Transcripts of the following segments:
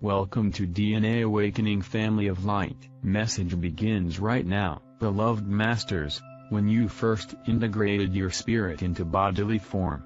Welcome to DNA Awakening Family of Light. Message begins right now. Beloved Masters, when you first integrated your spirit into bodily form,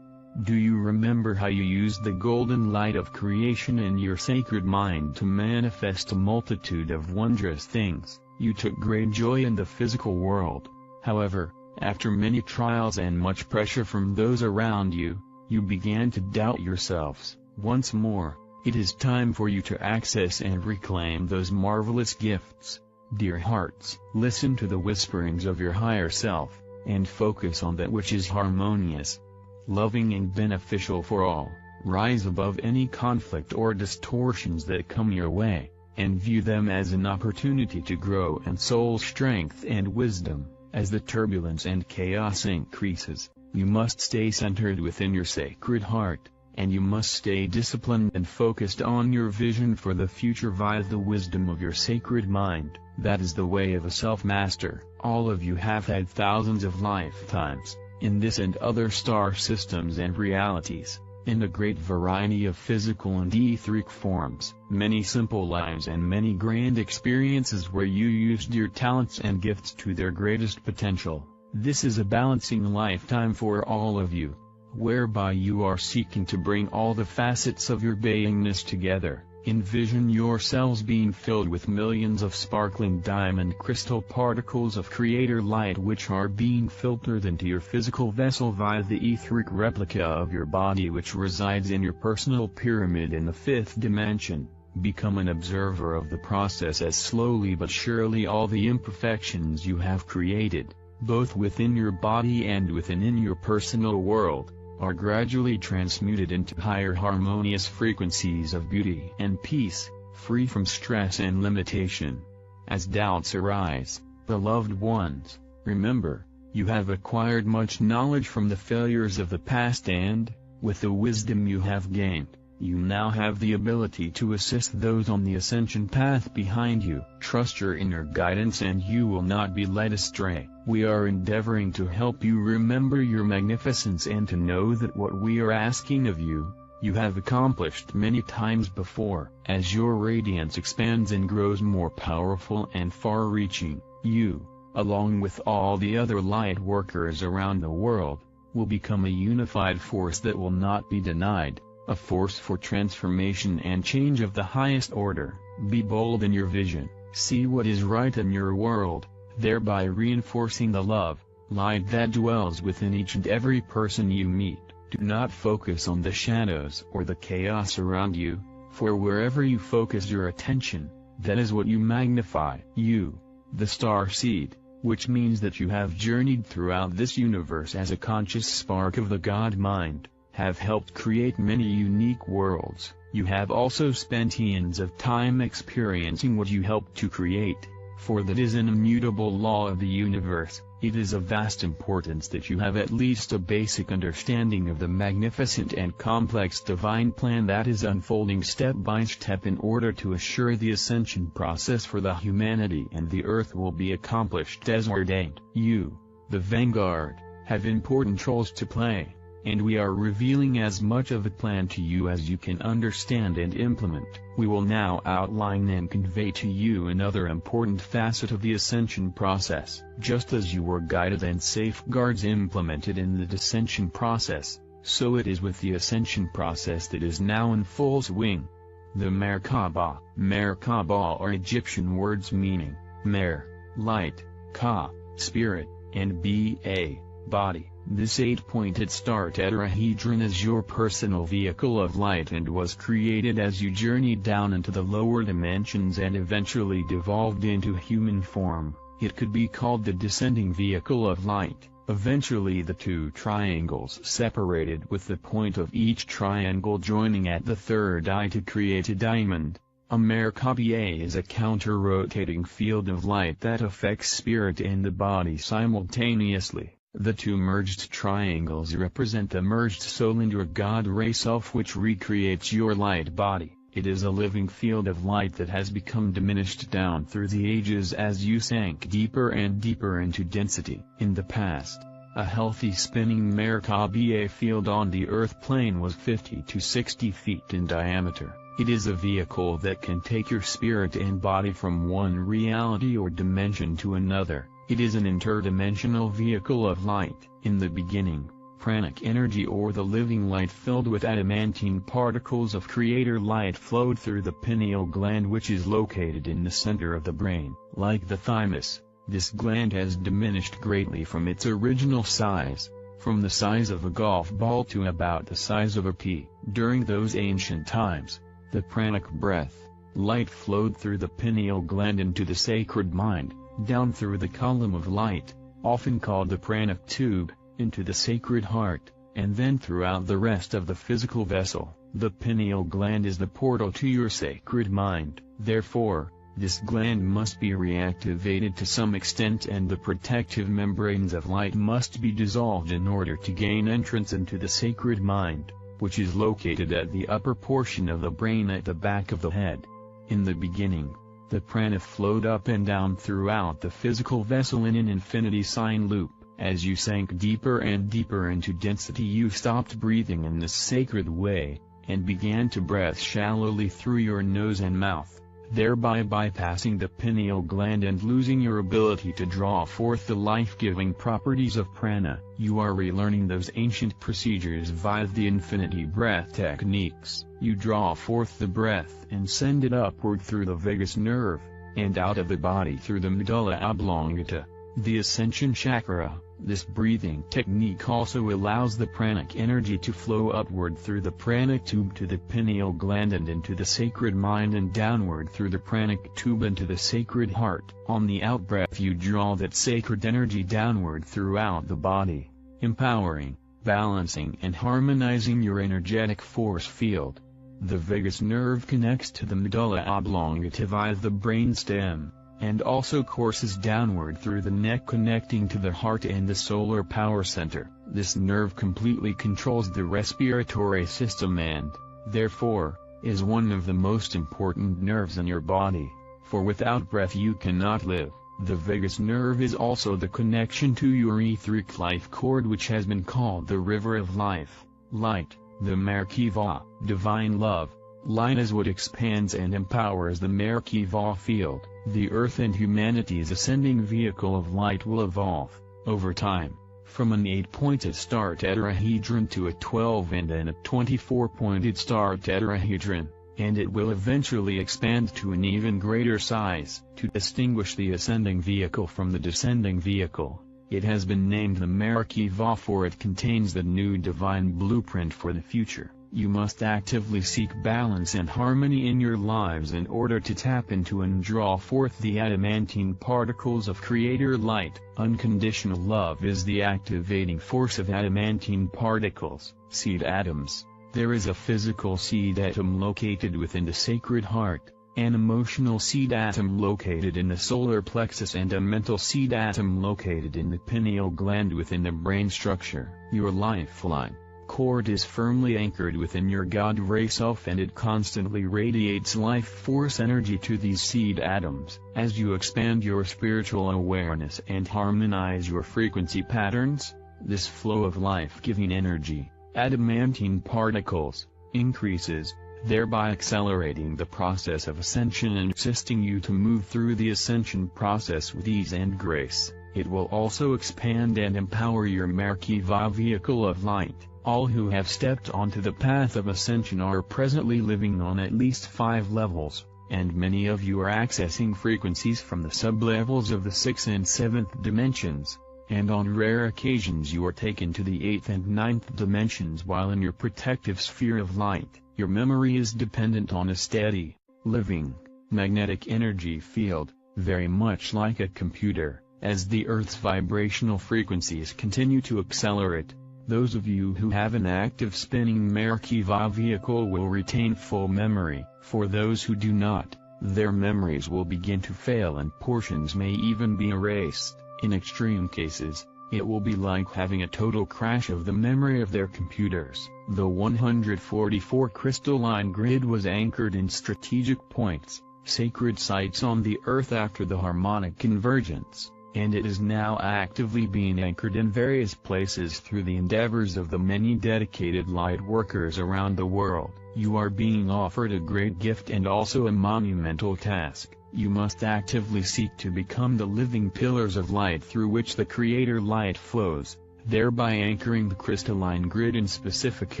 do you remember how you used the golden light of creation in your sacred mind to manifest a multitude of wondrous things? You took great joy in the physical world. However, after many trials and much pressure from those around you, you began to doubt yourselves. Once more, it is time for you to access and reclaim those marvelous gifts. Dear hearts, listen to the whisperings of your higher self, and focus on that which is harmonious, loving and beneficial for all. Rise above any conflict or distortions that come your way, and view them as an opportunity to grow in soul strength and wisdom. As the turbulence and chaos increases, you must stay centered within your sacred heart, and you must stay disciplined and focused on your vision for the future via the wisdom of your sacred mind. That is the way of a self-master. All of you have had thousands of lifetimes, in this and other star systems and realities, in a great variety of physical and etheric forms. Many simple lives and many grand experiences where you used your talents and gifts to their greatest potential. This is a balancing lifetime for all of you, whereby you are seeking to bring all the facets of your beingness together. Envision yourselves being filled with millions of sparkling diamond crystal particles of creator light which are being filtered into your physical vessel via the etheric replica of your body which resides in your personal pyramid in the fifth dimension. Become an observer of the process as slowly but surely all the imperfections you have created, both within your body and within your personal world, are gradually transmuted into higher harmonious frequencies of beauty and peace, free from stress and limitation. As doubts arise, beloved ones, remember, you have acquired much knowledge from the failures of the past and, with the wisdom you have gained, you now have the ability to assist those on the ascension path behind you. Trust your inner guidance and you will not be led astray. We are endeavoring to help you remember your magnificence and to know that what we are asking of you, you have accomplished many times before. As your radiance expands and grows more powerful and far-reaching, you, along with all the other light workers around the world, will become a unified force that will not be denied. A force for transformation and change of the highest order. Be bold in your vision, see what is right in your world, thereby reinforcing the love, light that dwells within each and every person you meet. Do not focus on the shadows or the chaos around you, for wherever you focus your attention, that is what you magnify. You, the star seed, which means that you have journeyed throughout this universe as a conscious spark of the God mind, have helped create many unique worlds. You have also spent eons of time experiencing what you helped to create, for that is an immutable law of the universe. It is of vast importance that you have at least a basic understanding of the magnificent and complex divine plan that is unfolding step by step in order to assure the ascension process for the humanity and the earth will be accomplished as ordained. You, the vanguard, have important roles to play, and we are revealing as much of the plan to you as you can understand and implement. We will now outline and convey to you another important facet of the ascension process. Just as you were guided and safeguards implemented in the descension process, so it is with the ascension process that is now in full swing. The Mer-Ki-Va. Mer-Ki-Va are Egyptian words meaning Mer, light, Ka, spirit, and Ba, body. This 8-pointed star tetrahedron is your personal vehicle of light and was created as you journeyed down into the lower dimensions and eventually devolved into human form. It could be called the descending vehicle of light. Eventually the two triangles separated with the point of each triangle joining at the third eye to create a diamond. A Mer-Ki-Va is a counter-rotating field of light that affects spirit and the body simultaneously. The two merged triangles represent the merged soul and your God Ray self which recreates your light body. It is a living field of light that has become diminished down through the ages as you sank deeper and deeper into density. In the past, a healthy spinning Mer-Ki-Va field on the earth plane was 50 to 60 feet in diameter. It is a vehicle that can take your spirit and body from one reality or dimension to another. It is an interdimensional vehicle of light. In the beginning, pranic energy or the living light filled with adamantine particles of creator light flowed through the pineal gland, which is located in the center of the brain. Like the thymus, this gland has diminished greatly from its original size, from the size of a golf ball to about the size of a pea. During those ancient times, the pranic breath, light flowed through the pineal gland into the sacred mind, down through the column of light, often called the pranic tube, into the sacred heart, and then throughout the rest of the physical vessel. The pineal gland is the portal to your sacred mind. Therefore, this gland must be reactivated to some extent, and the protective membranes of light must be dissolved in order to gain entrance into the sacred mind, which is located at the upper portion of the brain at the back of the head. In the beginning, the prana flowed up and down throughout the physical vessel in an infinity sine loop. As you sank deeper and deeper into density, you stopped breathing in this sacred way, and began to breathe shallowly through your nose and mouth, thereby bypassing the pineal gland and losing your ability to draw forth the life-giving properties of prana. You are relearning those ancient procedures via the infinity breath techniques. You draw forth the breath and send it upward through the vagus nerve, and out of the body through the medulla oblongata, the ascension chakra. This breathing technique also allows the pranic energy to flow upward through the pranic tube to the pineal gland and into the sacred mind, and downward through the pranic tube into the sacred heart. On the outbreath you draw that sacred energy downward throughout the body, empowering, balancing and harmonizing your energetic force field. The vagus nerve connects to the medulla oblongata via the brain stem, and also courses downward through the neck, connecting to the heart and the solar power center. This nerve completely controls the respiratory system and, therefore, is one of the most important nerves in your body, for without breath you cannot live. The vagus nerve is also the connection to your etheric life cord, which has been called the river of life, light, the Mer-Ki-Va, divine love. Light is what expands and empowers the Mer-Ki-Va field. The Earth and humanity's ascending vehicle of light will evolve, over time, from an 8-pointed star tetrahedron to a 12 and then a 24-pointed star tetrahedron, and it will eventually expand to an even greater size. To distinguish the ascending vehicle from the descending vehicle, it has been named the Mer-Ki-Va, for it contains the new divine blueprint for the future. You must actively seek balance and harmony in your lives in order to tap into and draw forth the adamantine particles of creator light. Unconditional love is the activating force of adamantine particles. Seed atoms. There is a physical seed atom located within the sacred heart, an emotional seed atom located in the solar plexus, and a mental seed atom located in the pineal gland within the brain structure. Your lifeline cord is firmly anchored within your God-ray self, and it constantly radiates life force energy to these seed atoms. As you expand your spiritual awareness and harmonize your frequency patterns, this flow of life-giving energy, adamantine particles, increases, thereby accelerating the process of ascension and assisting you to move through the ascension process with ease and grace. It will also expand and empower your Mer-Ki-Va vehicle of light. All who have stepped onto the path of ascension are presently living on at least 5 levels, and many of you are accessing frequencies from the sub-levels of the 6th and 7th dimensions, and on rare occasions you are taken to the 8th and 9th dimensions while in your protective sphere of light. Your memory is dependent on a steady, living, magnetic energy field, very much like a computer. As the Earth's vibrational frequencies continue to accelerate, those of you who have an active spinning Mer-Ki-Va vehicle will retain full memory. For those who do not, their memories will begin to fail and portions may even be erased. In extreme cases, it will be like having a total crash of the memory of their computers. The 144 crystalline grid was anchored in strategic points, sacred sites on the Earth after the harmonic convergence, and it is now actively being anchored in various places through the endeavors of the many dedicated light workers around the world. You are being offered a great gift and also a monumental task. You must actively seek to become the living pillars of light through which the Creator light flows, thereby anchoring the crystalline grid in specific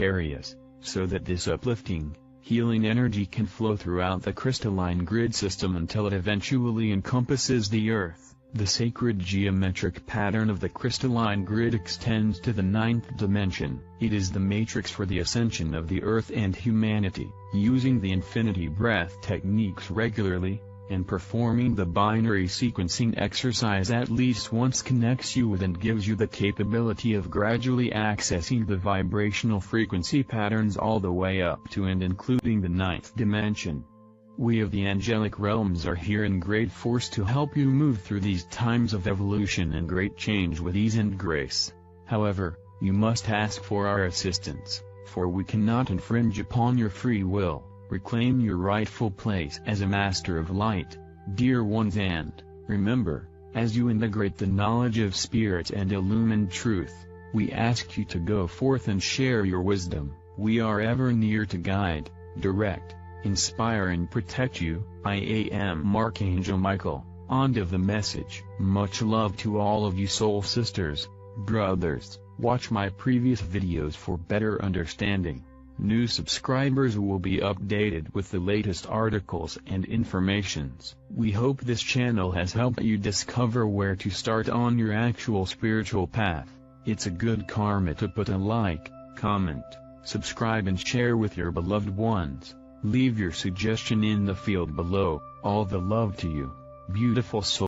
areas, so that this uplifting, healing energy can flow throughout the crystalline grid system until it eventually encompasses the earth. The sacred geometric pattern of the crystalline grid extends to the 9th dimension. It is the matrix for the ascension of the earth and humanity. Using the infinity breath techniques regularly, and performing the binary sequencing exercise at least once connects you with and gives you the capability of gradually accessing the vibrational frequency patterns all the way up to and including the 9th dimension. We of the angelic realms are here in great force to help you move through these times of evolution and great change with ease and grace. However, you must ask for our assistance, for we cannot infringe upon your free will. Reclaim your rightful place as a master of light, dear ones, and remember, as you integrate the knowledge of spirit and illumined truth, we ask you to go forth and share your wisdom. We are ever near to guide, direct, inspire and protect you. I am ArchANGEL Michael. On to the message. Much love to all of you soul sisters, brothers. Watch my previous videos for better understanding. New subscribers will be updated with the latest articles and informations. We hope this channel has helped you discover where to start on your actual spiritual path. It's a good karma to put a like, comment, subscribe and share with your beloved ones. Leave your suggestion in the field below. All the love to you, beautiful soul.